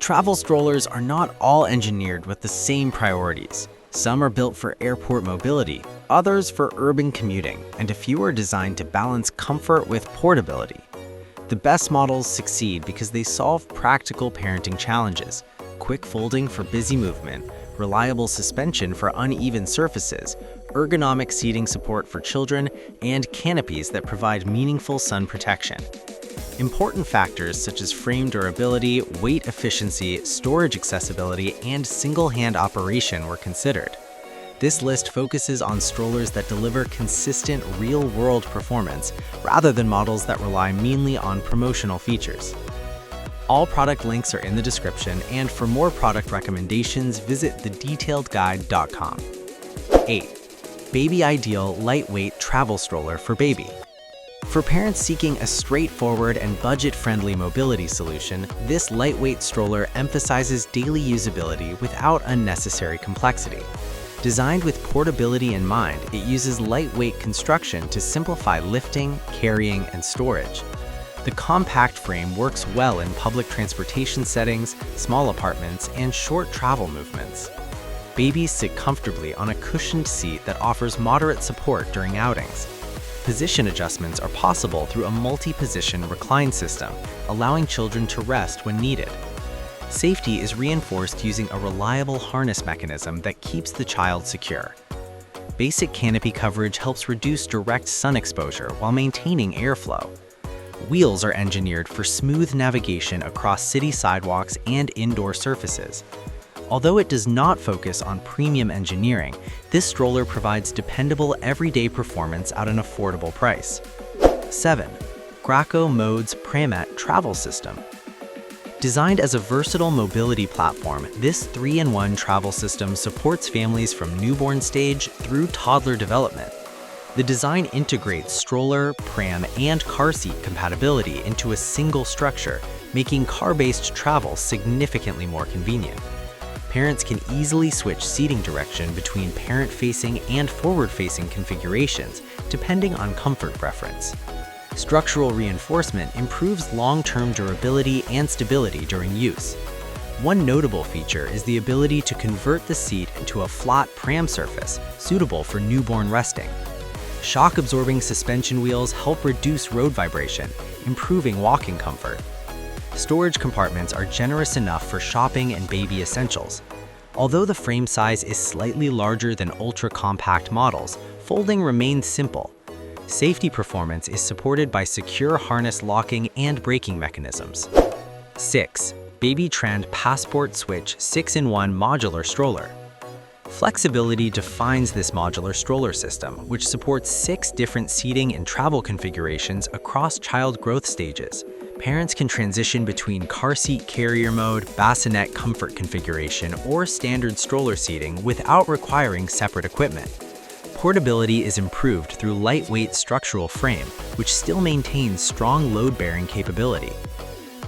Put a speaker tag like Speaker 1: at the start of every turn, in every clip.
Speaker 1: Travel strollers are not all engineered with the same priorities. Some are built for airport mobility, others for urban commuting, and a few are designed to balance comfort with portability. The best models succeed because they solve practical parenting challenges: quick folding for busy movement, reliable suspension for uneven surfaces, ergonomic seating support for children, and canopies that provide meaningful sun protection. Important factors such as frame durability, weight efficiency, storage accessibility, and single-hand operation were considered. This list focuses on strollers that deliver consistent real-world performance rather than models that rely mainly on promotional features. All product links are in the description, and for more product recommendations, visit thedetailedguide.com. 8. Babideal Lightweight Travel Stroller for Baby. For parents seeking a straightforward and budget-friendly mobility solution, this lightweight stroller emphasizes daily usability without unnecessary complexity. Designed with portability in mind, it uses lightweight construction to simplify lifting, carrying, and storage. The compact frame works well in public transportation settings, small apartments, and short travel movements. Babies sit comfortably on a cushioned seat that offers moderate support during outings. Position adjustments are possible through a multi-position recline system, allowing children to rest when needed. Safety is reinforced using a reliable harness mechanism that keeps the child secure. Basic canopy coverage helps reduce direct sun exposure while maintaining airflow. Wheels are engineered for smooth navigation across city sidewalks and indoor surfaces. Although it does not focus on premium engineering, this stroller provides dependable everyday performance at an affordable price. 7. Graco Mode's Pramette Travel System. Designed as a versatile mobility platform, this 3-in-1 travel system supports families from newborn stage through toddler development. The design integrates stroller, pram, and car seat compatibility into a single structure, making car-based travel significantly more convenient. Parents can easily switch seating direction between parent-facing and forward-facing configurations, depending on comfort preference. Structural reinforcement improves long-term durability and stability during use. One notable feature is the ability to convert the seat into a flat pram surface, suitable for newborn resting. Shock-absorbing suspension wheels help reduce road vibration, improving walking comfort. Storage compartments are generous enough for shopping and baby essentials. Although the frame size is slightly larger than ultra-compact models, folding remains simple. Safety performance is supported by secure harness locking and braking mechanisms. 6. Babytrend Passport Switch 6-in-1 Modular Stroller. Flexibility defines this modular stroller system, which supports 6 different seating and travel configurations across child growth stages. Parents can transition between car seat carrier mode, bassinet comfort configuration, or standard stroller seating without requiring separate equipment. Portability is improved through lightweight structural frame, which still maintains strong load-bearing capability.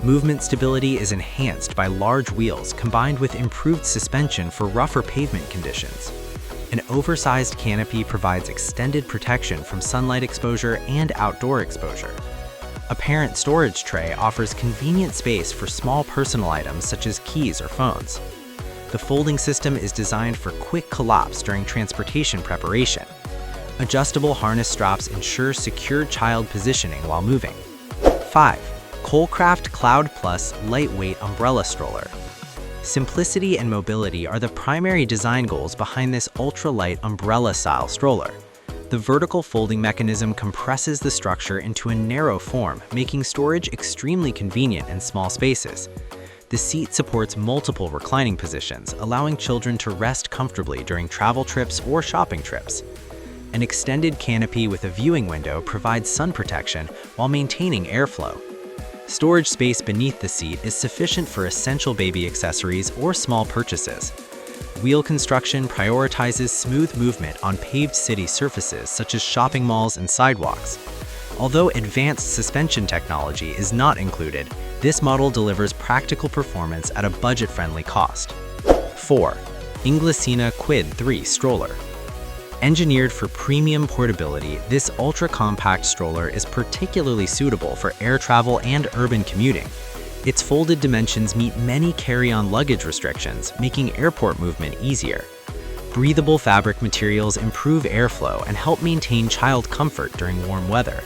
Speaker 1: Movement stability is enhanced by large wheels combined with improved suspension for rougher pavement conditions. An oversized canopy provides extended protection from sunlight exposure and outdoor exposure. A parent storage tray offers convenient space for small personal items such as keys or phones. The folding system is designed for quick collapse during transportation preparation. Adjustable harness straps ensure secure child positioning while moving. 5. Kolcraft Cloud Plus Lightweight Umbrella Stroller. Simplicity and mobility are the primary design goals behind this ultralight umbrella-style stroller. The vertical folding mechanism compresses the structure into a narrow form, making storage extremely convenient in small spaces. The seat supports multiple reclining positions, allowing children to rest comfortably during travel trips or shopping trips. An extended canopy with a viewing window provides sun protection while maintaining airflow. Storage space beneath the seat is sufficient for essential baby accessories or small purchases. Wheel construction prioritizes smooth movement on paved city surfaces such as shopping malls and sidewalks. Although advanced suspension technology is not included, this model delivers practical performance at a budget-friendly cost. 4. Inglesina Quid³ Stroller. Engineered for premium portability, this ultra-compact stroller is particularly suitable for air travel and urban commuting. Its folded dimensions meet many carry-on luggage restrictions, making airport movement easier. Breathable fabric materials improve airflow and help maintain child comfort during warm weather.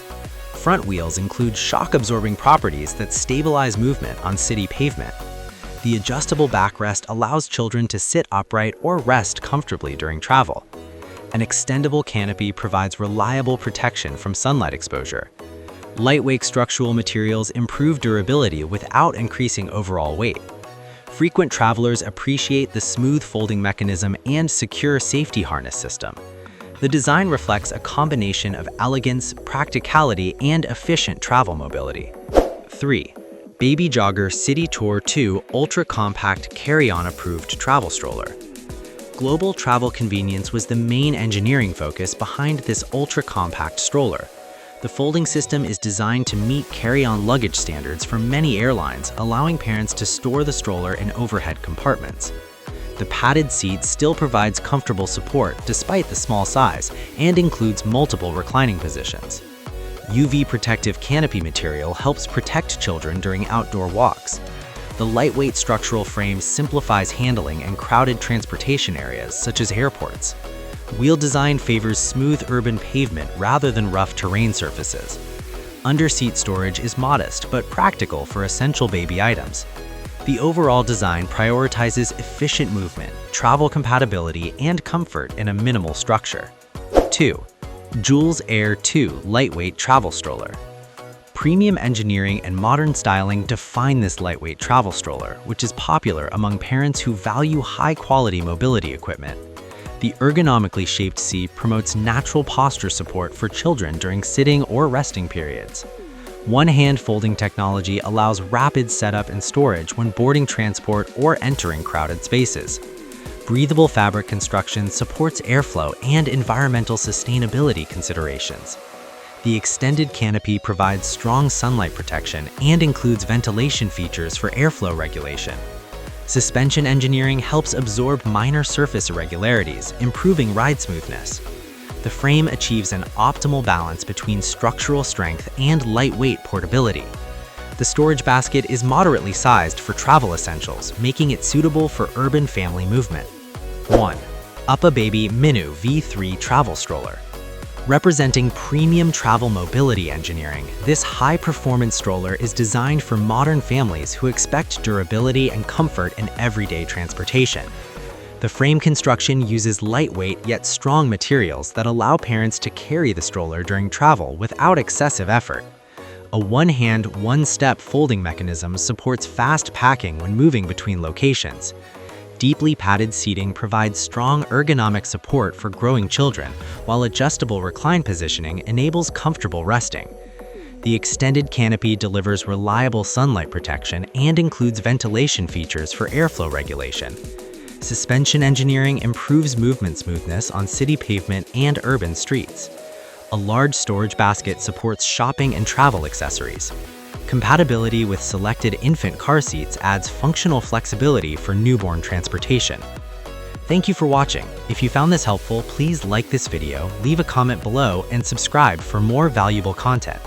Speaker 1: Front wheels include shock-absorbing properties that stabilize movement on city pavement. The adjustable backrest allows children to sit upright or rest comfortably during travel. An extendable canopy provides reliable protection from sunlight exposure. Lightweight structural materials improve durability without increasing overall weight. Frequent travelers appreciate the smooth folding mechanism and secure safety harness system. The design reflects a combination of elegance, practicality, and efficient travel mobility. 3. Baby Jogger City Tour 2 Ultra Compact Carry-On Approved Travel Stroller. Global travel convenience was the main engineering focus behind this ultra-compact stroller. The folding system is designed to meet carry-on luggage standards for many airlines, allowing parents to store the stroller in overhead compartments. The padded seat still provides comfortable support despite the small size and includes multiple reclining positions. UV protective canopy material helps protect children during outdoor walks. The lightweight structural frame simplifies handling in crowded transportation areas such as airports. Wheel design favors smooth urban pavement rather than rough terrain surfaces. Under-seat storage is modest but practical for essential baby items. The overall design prioritizes efficient movement, travel compatibility, and comfort in a minimal structure. 2. Joolz Air 2 Lightweight Travel Stroller. Premium engineering and modern styling define this lightweight travel stroller, which is popular among parents who value high-quality mobility equipment. The ergonomically shaped seat promotes natural posture support for children during sitting or resting periods. One-hand folding technology allows rapid setup and storage when boarding transport or entering crowded spaces. Breathable fabric construction supports airflow and environmental sustainability considerations. The extended canopy provides strong sunlight protection and includes ventilation features for airflow regulation. Suspension engineering helps absorb minor surface irregularities, improving ride smoothness. The frame achieves an optimal balance between structural strength and lightweight portability. The storage basket is moderately sized for travel essentials, making it suitable for urban family movement. 1. UPPAbaby Minu V3 Travel Stroller. Representing premium travel mobility engineering, this high-performance stroller is designed for modern families who expect durability and comfort in everyday transportation. The frame construction uses lightweight yet strong materials that allow parents to carry the stroller during travel without excessive effort. A one-hand, one-step folding mechanism supports fast packing when moving between locations. Deeply padded seating provides strong ergonomic support for growing children, while adjustable recline positioning enables comfortable resting. The extended canopy delivers reliable sunlight protection and includes ventilation features for airflow regulation. Suspension engineering improves movement smoothness on city pavement and urban streets. A large storage basket supports shopping and travel accessories. Compatibility with selected infant car seats adds functional flexibility for newborn transportation. Thank you for watching. If you found this helpful, please like this video, leave a comment below, and subscribe for more valuable content.